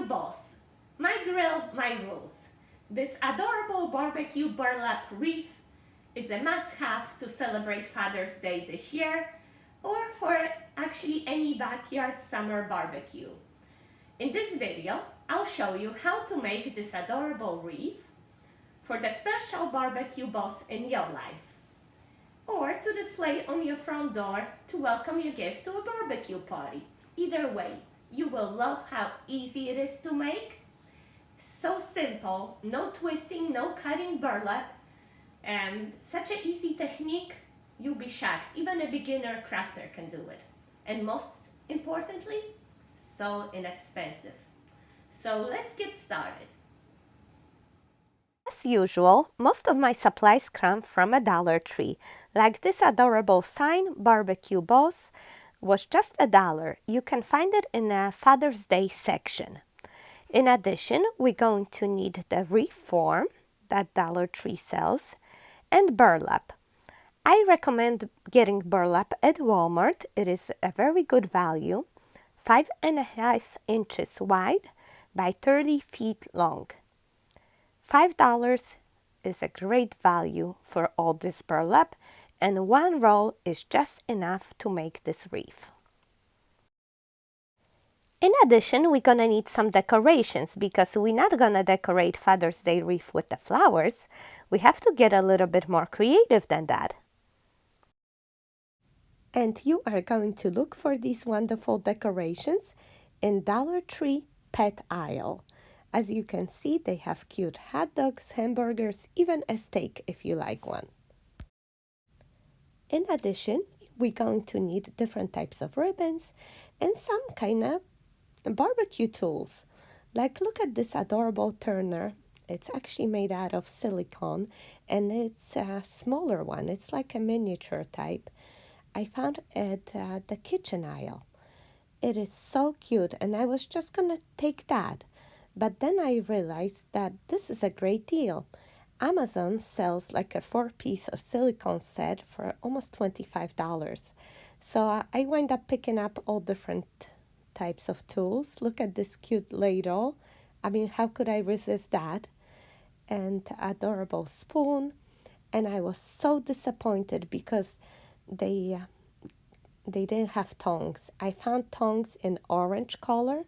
boss. My grill, my rules. This adorable barbecue burlap wreath is a must-have to celebrate Father's Day this year, or for actually any backyard summer barbecue. In this video, I'll show you how to make this adorable wreath for the special barbecue boss in your life, or to display on your front door to welcome your guests to a barbecue party. Either way, you will love how easy it is to make. So simple, no twisting, no cutting burlap, and such an easy technique, you'll be shocked. Even a beginner crafter can do it. And most importantly, so inexpensive. So let's get started. As usual, most of my supplies come from a Dollar Tree. Like this adorable sign, Barbecue Boss, was just $1. You can find it in the Father's Day section. In addition, we're going to need the wreath form that Dollar Tree sells and burlap. I recommend getting burlap at Walmart. It is a very good value, 5.5 inches wide by 30 feet long. $5 is a great value for all this burlap, and one roll is just enough to make this wreath. In addition, we're gonna need some decorations because we're not gonna decorate Father's Day wreath with the flowers. We have to get a little bit more creative than that. And you are going to look for these wonderful decorations in Dollar Tree pet aisle. As you can see, they have cute hot dogs, hamburgers, even a steak if you like one. In addition, we're going to need different types of ribbons and some kind of barbecue tools. Like, look at this adorable turner. It's actually made out of silicone, and it's a smaller one. It's like a miniature type. I found it at the kitchen aisle. It is so cute, and I was just gonna take that. But then I realized that this is a great deal. Amazon sells like a 4-piece of silicone set for almost $25. So I wind up picking up all different types of tools. Look at this cute ladle. I mean, how could I resist that? And adorable spoon. And I was so disappointed because they didn't have tongs. I found tongs in orange color,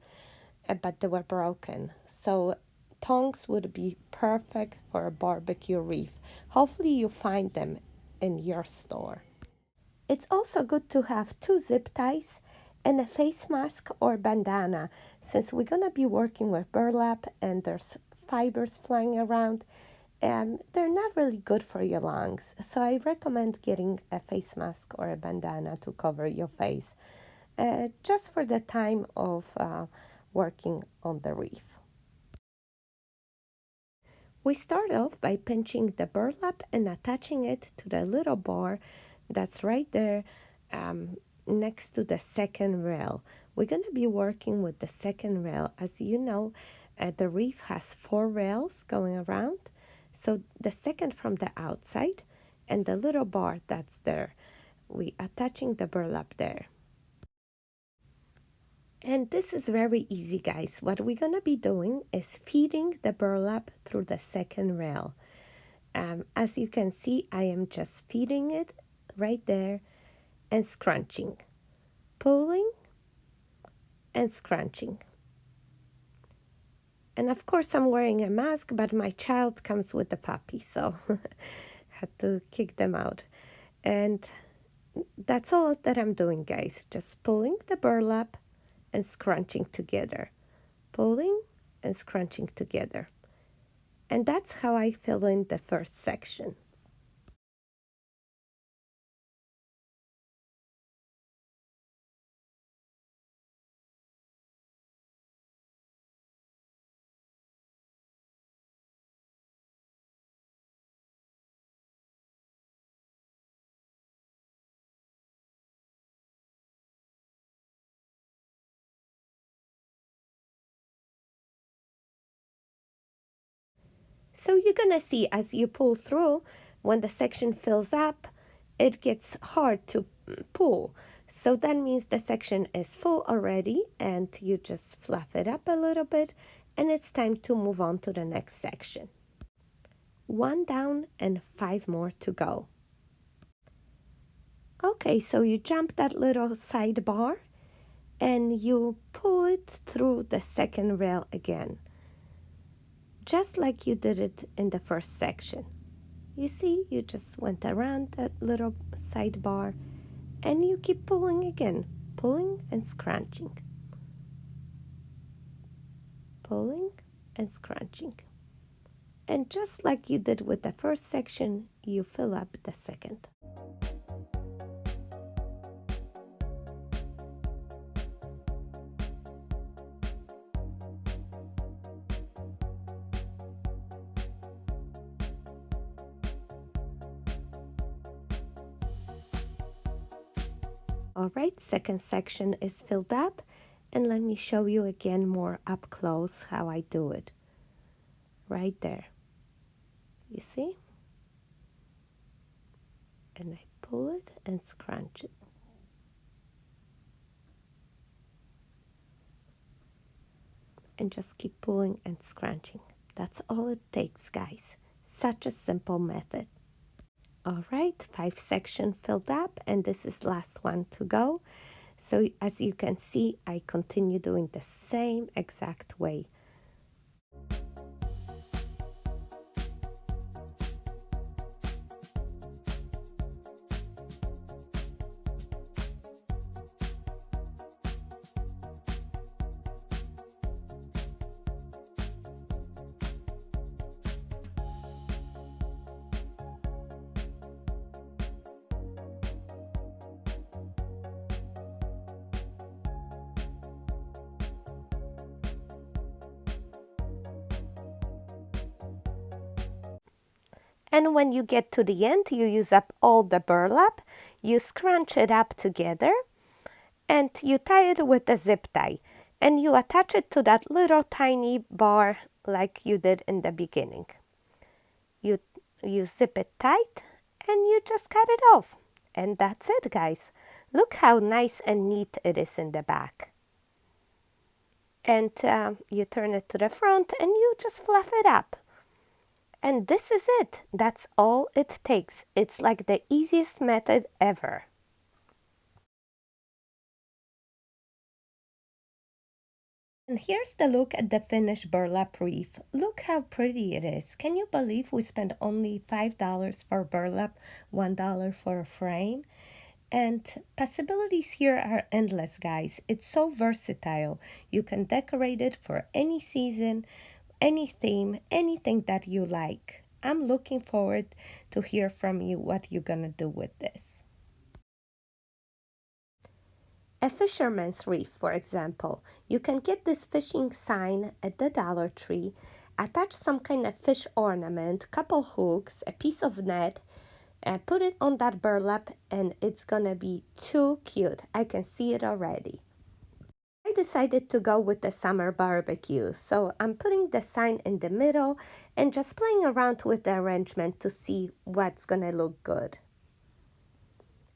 but they were broken. So tongs would be perfect for a barbecue wreath. Hopefully you find them in your store. It's also good to have 2 zip ties and a face mask or bandana, since we're gonna be working with burlap and there's fibers flying around, and they're not really good for your lungs. So I recommend getting a face mask or a bandana to cover your face, just for the time of working on the wreath. We start off by pinching the burlap and attaching it to the little bar that's right there next to the second rail. We're going to be working with the second rail. As you know, the wreath has 4 rails going around. So the second from the outside and the little bar that's there. We attaching the burlap there. And this is very easy, guys. What we're going to be doing is feeding the burlap through the second rail. As you can see, I am just feeding it right there and scrunching, pulling and scrunching. And of course, I'm wearing a mask, but my child comes with the puppy, so had to kick them out. And that's all that I'm doing, guys. Just pulling the burlap and scrunching together, pulling and scrunching together. And that's how I fill in the first section. So you're gonna see as you pull through, when the section fills up, it gets hard to pull. So that means the section is full already, and you just fluff it up a little bit, and it's time to move on to the next section. 1 down and 5 more to go. Okay, so you jump that little sidebar and you pull it through the second rail again, just like you did it in the first section. You see, you just went around that little sidebar and you keep pulling again, pulling and scrunching, pulling and scrunching. And just like you did with the first section, you fill up the second. All right, second section is filled up, and let me show you again more up close how I do it. Right there. You see? And I pull it and scrunch it. And just keep pulling and scrunching. That's all it takes, guys. Such a simple method. All right, 5 sections filled up, and this is last one to go. So as you can see, I continue doing the same exact way. And when you get to the end, you use up all the burlap, you scrunch it up together, and you tie it with a zip tie. And you attach it to that little tiny bar like you did in the beginning. You zip it tight, and you just cut it off. And that's it, guys. Look how nice and neat it is in the back. And you turn it to the front, and you just fluff it up. And this is it. That's all it takes. It's like the easiest method ever. And here's the look at the finished burlap wreath. Look how pretty it is. Can you believe we spent only $5 for burlap, $1 for a frame? And possibilities here are endless, guys. It's so versatile. You can decorate it for any season, any theme, anything that you like. I'm looking forward to hear from you what you're gonna do with this. A fisherman's wreath, for example. You can get this fishing sign at the Dollar Tree, attach some kind of fish ornament, couple hooks, a piece of net, and put it on that burlap, and it's gonna be too cute. I can see it already. I decided to go with the summer barbecue, so I'm putting the sign in the middle and just playing around with the arrangement to see what's gonna look good.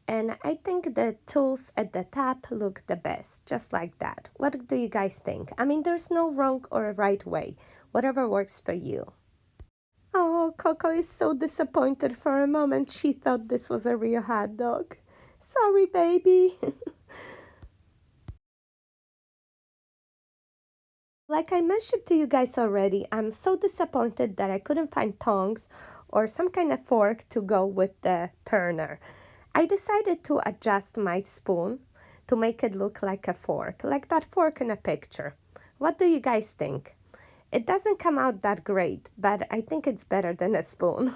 And I think the tools at the top look the best, just like that. What do you guys think? I mean, there's no wrong or right way, whatever works for you. Oh, Coco is so disappointed. For a moment, she thought this was a real hot dog. Sorry, baby. Like I mentioned to you guys already, I'm so disappointed that I couldn't find tongs or some kind of fork to go with the turner. I decided to adjust my spoon to make it look like a fork, like that fork in a picture. What do you guys think? It doesn't come out that great, but I think it's better than a spoon.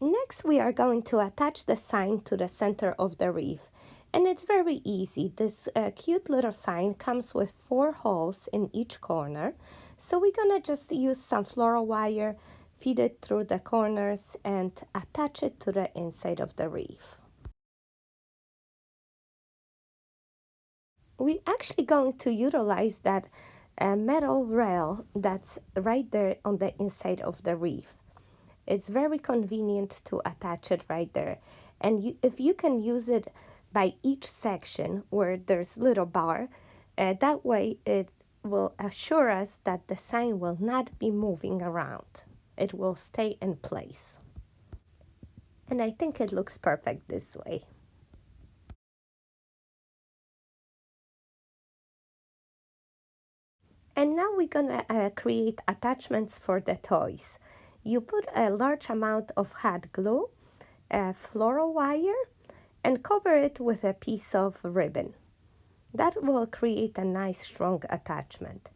Next, we are going to attach the sign to the center of the wreath. And it's very easy. This cute little sign comes with 4 holes in each corner. So we're gonna just use some floral wire, feed it through the corners, and attach it to the inside of the wreath. We're actually going to utilize that metal rail that's right there on the inside of the wreath. It's very convenient to attach it right there. And if you can use it by each section where there's little bar, that way it will assure us that the sign will not be moving around. It will stay in place. And I think it looks perfect this way. And now we're gonna create attachments for the toys. You put a large amount of hot glue, floral wire, and cover it with a piece of ribbon. That will create a nice strong attachment.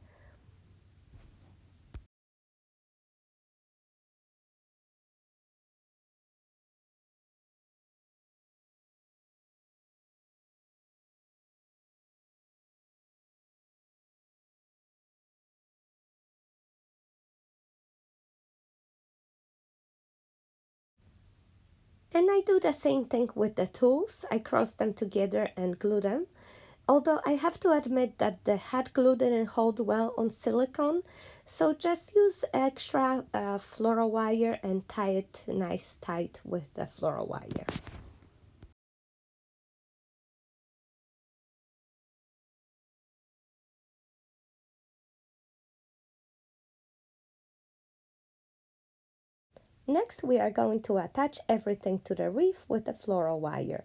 And I do the same thing with the tools. I cross them together and glue them. Although I have to admit that the hot glue didn't hold well on silicone, so just use extra floral wire and tie it nice tight with the floral wire. Next, we are going to attach everything to the wreath with the floral wire.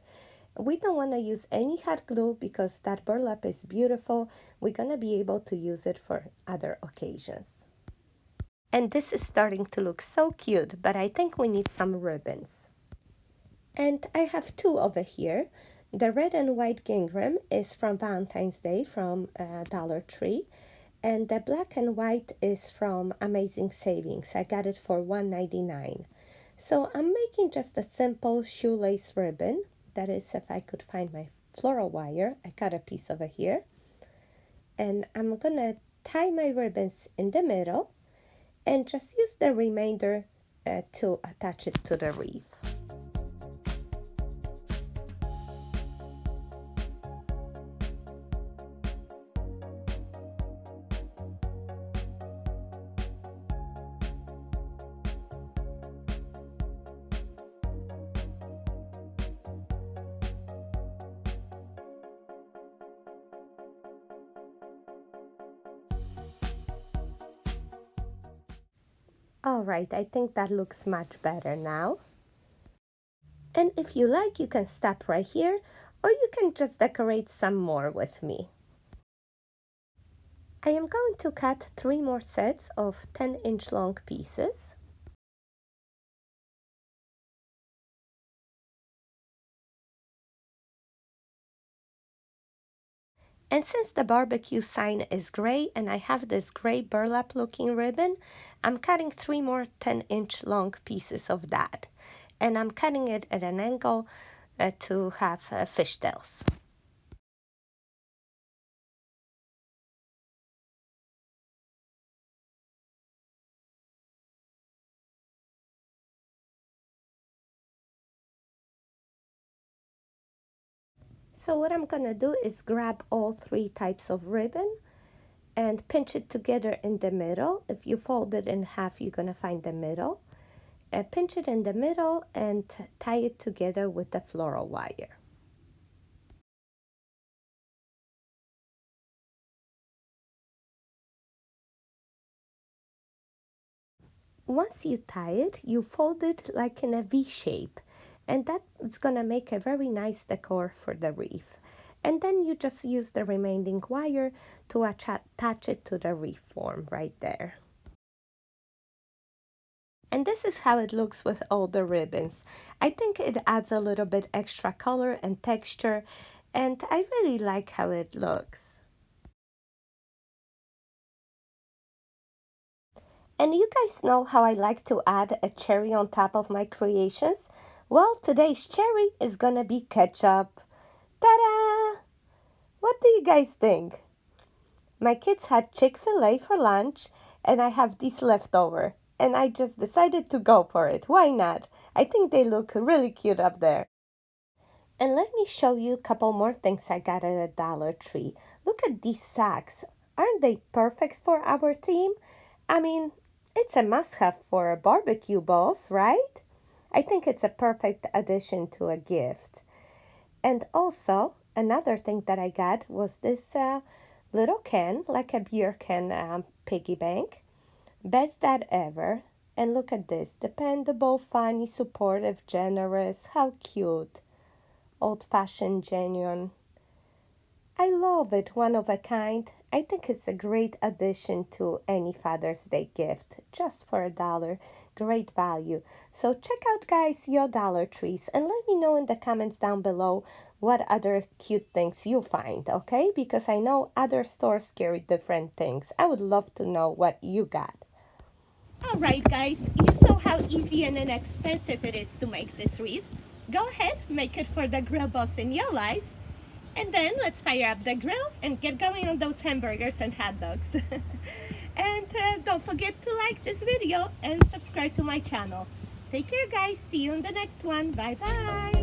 We don't want to use any hot glue because that burlap is beautiful. We're going to be able to use it for other occasions. And this is starting to look so cute, but I think we need some ribbons. And I have two over here. The red and white gingham is from Valentine's Day from Dollar Tree. And the black and white is from Amazing Savings. I got it for $1.99. So I'm making just a simple shoelace ribbon. That is, if I could find my floral wire. I got a piece over here. And I'm going to tie my ribbons in the middle and just use the remainder to attach it to the wreath. All right, I think that looks much better now. And if you like, you can stop right here, or you can just decorate some more with me. I am going to cut 3 more sets of 10-inch long pieces. And since the barbecue sign is gray and I have this gray burlap looking ribbon, I'm cutting 3 more 10-inch long pieces of that. And I'm cutting it at an angle to have fishtails. So what I'm gonna do is grab all 3 types of ribbon and pinch it together in the middle. If you fold it in half, you're gonna find the middle. Pinch it in the middle and tie it together with the floral wire. Once you tie it, you fold it like in a V shape, and that's gonna make a very nice decor for the wreath. And then you just use the remaining wire to attach it to the wreath form right there. And this is how it looks with all the ribbons. I think it adds a little bit extra color and texture, and I really like how it looks. And you guys know how I like to add a cherry on top of my creations? Well, today's cherry is gonna be ketchup. Ta-da! What do you guys think? My kids had Chick-fil-A for lunch, and I have these leftover. And I just decided to go for it. Why not? I think they look really cute up there. And let me show you a couple more things I got at a Dollar Tree. Look at these sacks. Aren't they perfect for our theme? I mean, it's a must-have for barbecue balls, right? I think it's a perfect addition to a gift. And also, another thing that I got was this little can, like a beer can piggy bank. Best dad ever. And look at this, dependable, funny, supportive, generous. How cute. Old-fashioned, genuine. I love it, one of a kind. I think it's a great addition to any Father's Day gift, just for $1. Great value. So check out, guys, your Dollar Trees and let me know in the comments down below what other cute things you find, okay? Because I know other stores carry different things. I would love to know what you got. Alright, guys, you saw how easy and inexpensive it is to make this wreath. Go ahead, make it for the grill boss in your life. And then let's fire up the grill and get going on those hamburgers and hot dogs. And don't forget to like this video and subscribe to my channel. Take care, guys. See you in the next one. Bye bye.